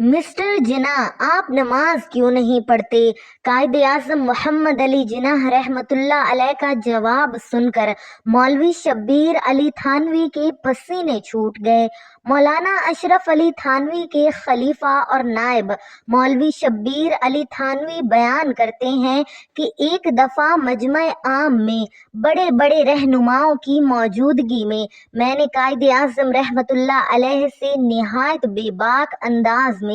Mister جناح آپ نماز کیوں نہیں پڑھتے؟ قائد اعظم محمد علی جناح رحمۃ اللہ علیہ کا جواب سن کر مولوی شبیر علی تھانوی کے پسینے چھوٹ گئے۔ مولانا اشرف علی تھانوی کے خلیفہ اور نائب مولوی شبیر علی تھانوی بیان کرتے ہیں کہ ایک دفعہ مجمع عام میں بڑے بڑے رہنماؤں کی موجودگی میں میں نے قائد اعظم رحمۃ اللہ علیہ سے نہایت بے باک انداز میں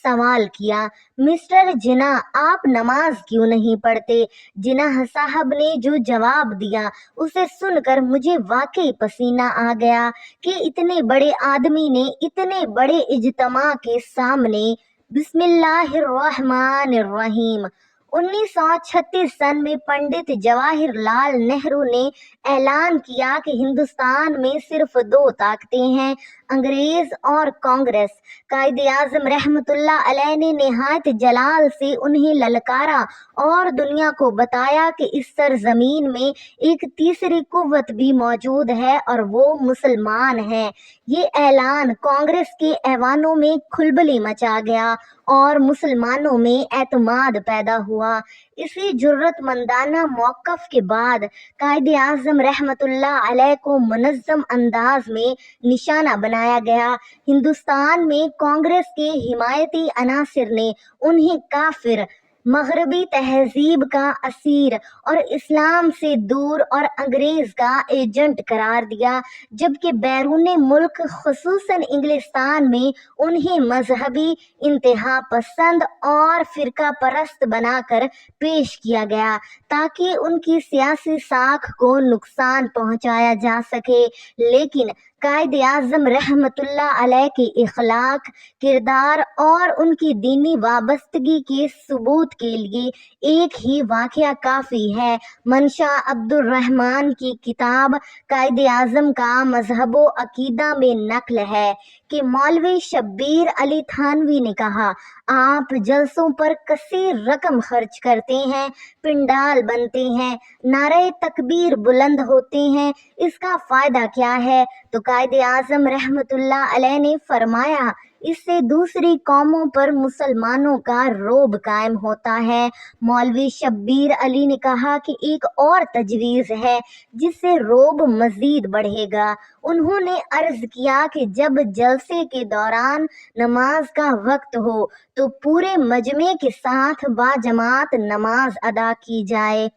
سوال کیا، مسٹر جناح آپ نماز کیوں نہیں پڑھتے؟ جناح صاحب نے جو جواب دیا اسے سن کر مجھے واقعی پسینہ آ گیا کہ اتنے بڑے آدمی نے اتنے بڑے اجتماع کے سامنے بسم اللہ الرحمن الرحیم 1936 سن میں پنڈت جواہر لال نہرو نے اعلان کیا کہ ہندوستان میں صرف دو طاقتیں ہیں، انگریز اور کانگریس۔ قائد اعظم رحمۃ اللہ علیہ نے نہایت جلال سے انہیں للکارا اور دنیا کو بتایا کہ اس سرزمین میں ایک تیسری قوت بھی موجود ہے اور وہ مسلمان ہیں۔ یہ اعلان کانگریس کے ایوانوں میں کھلبلی مچا گیا اور مسلمانوں میں اعتماد پیدا ہوا۔ اسی جرأت مندانہ موقف کے بعد قائد اعظم رحمۃ اللہ علیہ کو منظم انداز میں نشانہ بنایا گیا۔ ہندوستان میں کانگریس کے حمایتی عناصر نے انہیں کافر، مغربی تہذیب کا اسیر اور اسلام سے دور اور انگریز کا ایجنٹ قرار دیا، جبکہ بیرون ملک خصوصاً انگلستان میں انہیں مذہبی، انتہا پسند اور فرقہ پرست بنا کر پیش کیا گیا تاکہ ان کی سیاسی ساکھ کو نقصان پہنچایا جا سکے۔ لیکن قائد اعظم رحمۃ اللہ علیہ کے اخلاق، کردار اور ان کی دینی وابستگی کے ثبوت کے لیے ایک ہی واقعہ کافی ہے۔ منشا عبد الرحمن کی کتاب قائد اعظم کا مذہب و عقیدہ میں نقل ہے کہ مولوی شبیر علی تھانوی نے کہا، آپ جلسوں پر کثیر رقم خرچ کرتے ہیں، پنڈال بنتے ہیں، نعرہ تکبیر بلند ہوتے ہیں، اس کا فائدہ کیا ہے؟ تو قائد اعظم رحمۃ اللہ علیہ نے فرمایا، اس سے دوسری قوموں پر مسلمانوں کا رعب قائم ہوتا ہے۔ مولوی شبیر علی نے کہا کہ ایک اور تجویز ہے جس سے رعب مزید بڑھے گا۔ انہوں نے عرض کیا کہ جب جلسے کے دوران نماز کا وقت ہو تو پورے مجمع کے ساتھ باجماعت نماز ادا کی جائے۔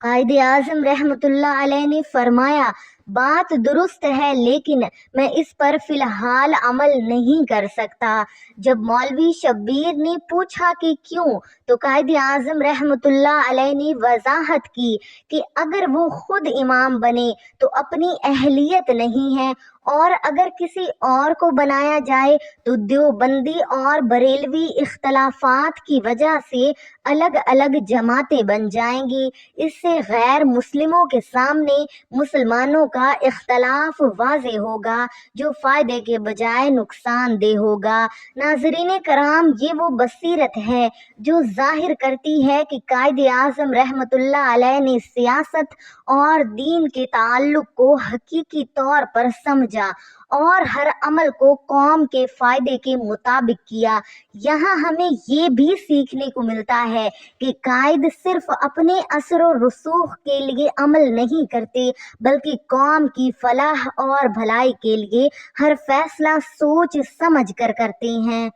قائد اعظم رحمۃ اللہ علیہ نے فرمایا، بات درست ہے لیکن میں اس پر فی الحال عمل نہیں کر سکتا۔ جب مولوی شبیر نے پوچھا کہ کیوں، تو قائد اعظم رحمۃ اللہ علیہ نے وضاحت کی کہ اگر وہ خود امام بنے تو اپنی اہلیت نہیں ہے، اور اگر کسی اور کو بنایا جائے تو دیوبندی اور بریلوی اختلافات کی وجہ سے الگ الگ جماعتیں بن جائیں گی۔ اس سے غیر مسلموں کے سامنے مسلمانوں کا اختلاف واضح ہوگا جو فائدے کے بجائے نقصان دہ ہوگا۔ ناظرین کرام، یہ وہ بصیرت ہے جو ظاہر کرتی ہے کہ قائد اعظم رحمۃ اللہ علیہ نے سیاست اور دین کے تعلق کو حقیقی طور پر سمجھا اور ہر عمل کو قوم کے فائدے کے مطابق کیا۔ یہاں ہمیں یہ بھی سیکھنے کو ملتا ہے کہ قائد صرف اپنے اثر و رسوخ کے لیے عمل نہیں کرتے بلکہ قوم کی فلاح اور بھلائی کے لیے ہر فیصلہ سوچ سمجھ کر کرتے ہیں۔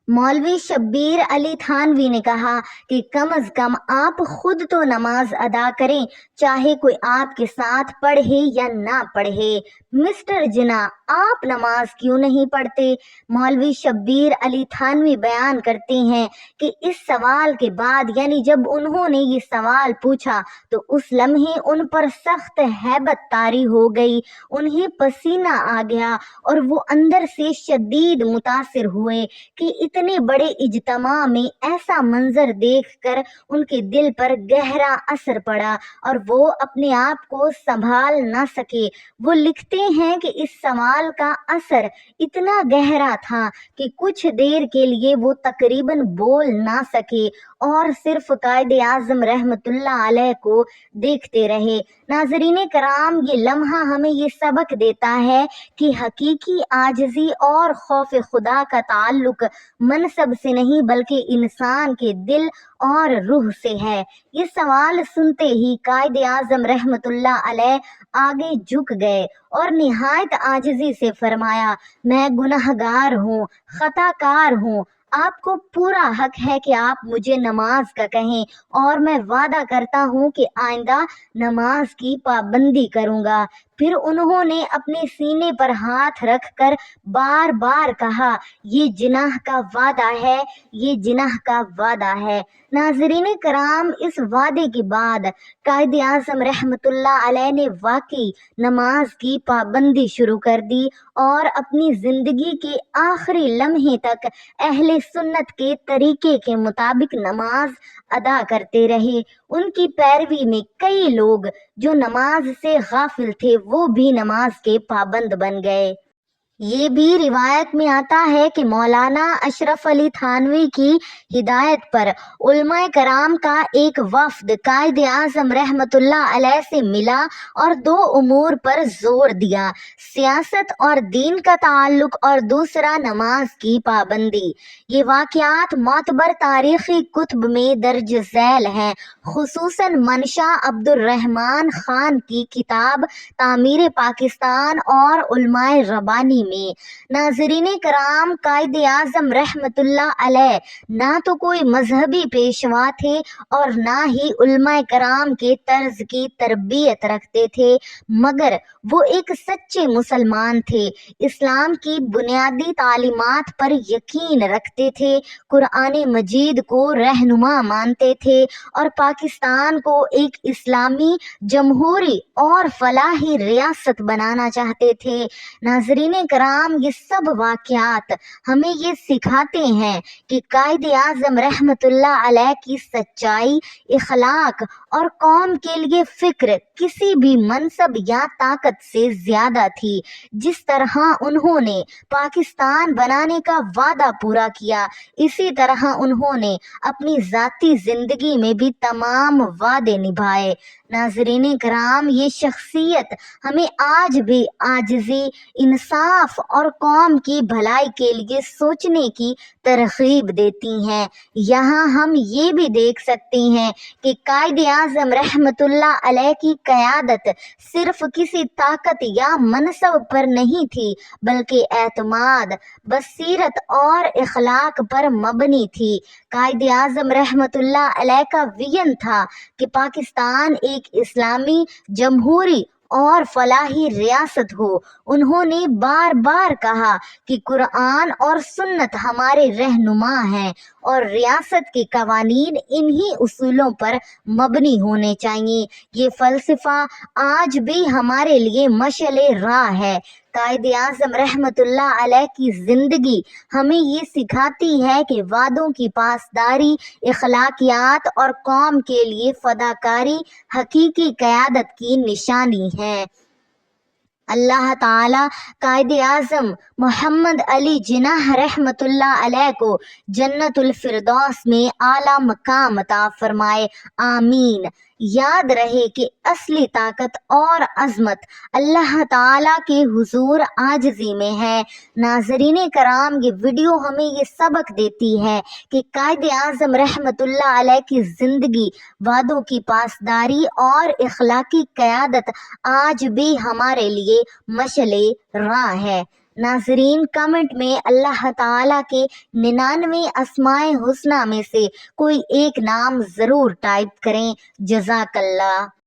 مولوی شبیر علی تھانوی نے کہا کہ کم از کم آپ خود تو نماز ادا کریں، چاہے کوئی آپ کے ساتھ پڑھے یا نہ پڑھے۔ مسٹر جناح آپ نماز کیوں نہیں پڑھتے؟ مولوی شبیر علی تھانوی بیان کرتے ہیں کہ اس سوال کے بعد، یعنی جب انہوں نے یہ سوال پوچھا تو اس لمحے ان پر سخت ہیبت طاری ہو گئی، انہیں پسینہ آ گیا اور وہ اندر سے شدید متاثر ہوئے کہ اتنے بڑے اجتماع میں ایسا منظر دیکھ کر ان کے دل پر گہرا اثر پڑا اور وہ اپنے آپ کو سنبھال نہ سکے۔ وہ لکھتے ہیں کہ اس سوال سوال کا اثر اتنا گہرا تھا کہ کچھ دیر کے لیے وہ تقریباً بول نہ سکے اور صرف قائد اعظم رحمۃ اللہ علیہ کو دیکھتے رہے۔ ناظرین کرام، یہ لمحہ ہمیں یہ سبق دیتا ہے کہ حقیقی عاجزی اور خوف خدا کا تعلق منصب سے نہیں بلکہ انسان کے دل اور روح سے ہے۔ یہ سوال سنتے ہی قائد اعظم رحمۃ اللہ علیہ آگے جھک گئے اور نہایت عاجزی سے فرمایا، میں گنہگار ہوں، خطا کار ہوں، آپ کو پورا حق ہے کہ آپ مجھے نماز کا کہیں اور میں وعدہ کرتا ہوں کہ آئندہ نماز کی پابندی کروں گا۔ پھر انہوں نے اپنے سینے پر ہاتھ رکھ کر بار بار کہا، یہ جناح کا وعدہ ہے، یہ جناح کا وعدہ ہے۔ ناظرین کرام، اس وعدے کے بعد قائد اعظم رحمۃ اللہ علیہ نے واقعی نماز کی پابندی شروع کر دی اور اپنی زندگی کے آخری لمحے تک اہل سنت کے طریقے کے مطابق نماز ادا کرتے رہے۔ ان کی پیروی میں کئی لوگ جو نماز سے غافل تھے وہ بھی نماز کے پابند بن گئے۔ یہ بھی روایت میں آتا ہے کہ مولانا اشرف علی تھانوی کی ہدایت پر علماء کرام کا ایک وفد قائد اعظم رحمۃ اللہ علیہ سے ملا اور دو امور پر زور دیا، سیاست اور دین کا تعلق اور دوسرا نماز کی پابندی۔ یہ واقعات معتبر تاریخی کتب میں درج ذیل ہیں، خصوصاً منشا عبد الرحمن خان کی کتاب تعمیر پاکستان اور علماء ربانی میں۔ ناظرین کرام، قائد اعظم رحمۃ اللہ علیہ نہ تو کوئی مذہبی پیشوا تھے اور نہ ہی علماء کرام کے طرز کی تربیت رکھتے تھے، مگر وہ ایک سچے مسلمان تھے، اسلام کی بنیادی تعلیمات پر یقین رکھتے تھے، قرآن مجید کو رہنما مانتے تھے اور پاکستان کو ایک اسلامی جمہوری اور فلاحی ریاست بنانا چاہتے تھے۔ ناظرین کرام، یہ سب واقعات ہمیں یہ سکھاتے ہیں کہ قائد اعظم رحمۃ اللہ علیہ کی سچائی، اخلاق اور قوم کے لیے فکر کسی بھی منصب یا طاقت سے زیادہ تھی۔ جس طرح انہوں نے پاکستان بنانے کا وعدہ پورا کیا، اسی طرح انہوں نے اپنی ذاتی زندگی میں بھی تمام وعدے نبھائے۔ ناظرین کرام، یہ شخصیت ہمیں آج بھی عاجزی، انصاف اور قوم کی بھلائی کے لیے سوچنے کی ترغیب دیتی ہیں۔ یہاں ہم یہ بھی دیکھ سکتے ہیں کہ قائد اعظم رحمۃ اللہ علیہ کی قیادت صرف کسی طاقت یا منصب پر نہیں تھی بلکہ اعتماد، بصیرت اور اخلاق پر مبنی تھی۔ قائد اعظم رحمۃ اللہ علیہ کا ویژن تھا کہ پاکستان ایک اسلامی جمہوری اور فلاحی ریاست ہو۔ انہوں نے بار بار کہا کہ قرآن اور سنت ہمارے رہنما ہیں اور ریاست کے قوانین انہی اصولوں پر مبنی ہونے چاہیے۔ یہ فلسفہ آج بھی ہمارے لیے مشعل راہ ہے۔ قائد اعظم رحمۃ اللہ علیہ کی زندگی ہمیں یہ سکھاتی ہے کہ وعدوں کی پاسداری، اخلاقیات اور قوم کے لیے فداکاری حقیقی قیادت کی نشانی ہے۔ اللہ تعالیٰ قائد اعظم محمد علی جناح رحمۃ اللہ علیہ کو جنت الفردوس میں اعلیٰ مقام عطا فرمائے، آمین۔ یاد رہے کہ اصلی طاقت اور عظمت اللہ تعالیٰ کے حضور عاجزی میں ہے۔ ناظرین کرام، یہ ویڈیو ہمیں یہ سبق دیتی ہے کہ قائد اعظم رحمۃ اللہ علیہ کی زندگی، وعدوں کی پاسداری اور اخلاقی قیادت آج بھی ہمارے لیے مشعل راہ ہے۔ ناظرین، کمنٹ میں اللہ تعالیٰ کے 99 اسماء حسنیٰ میں سے کوئی ایک نام ضرور ٹائپ کریں۔ جزاک اللہ۔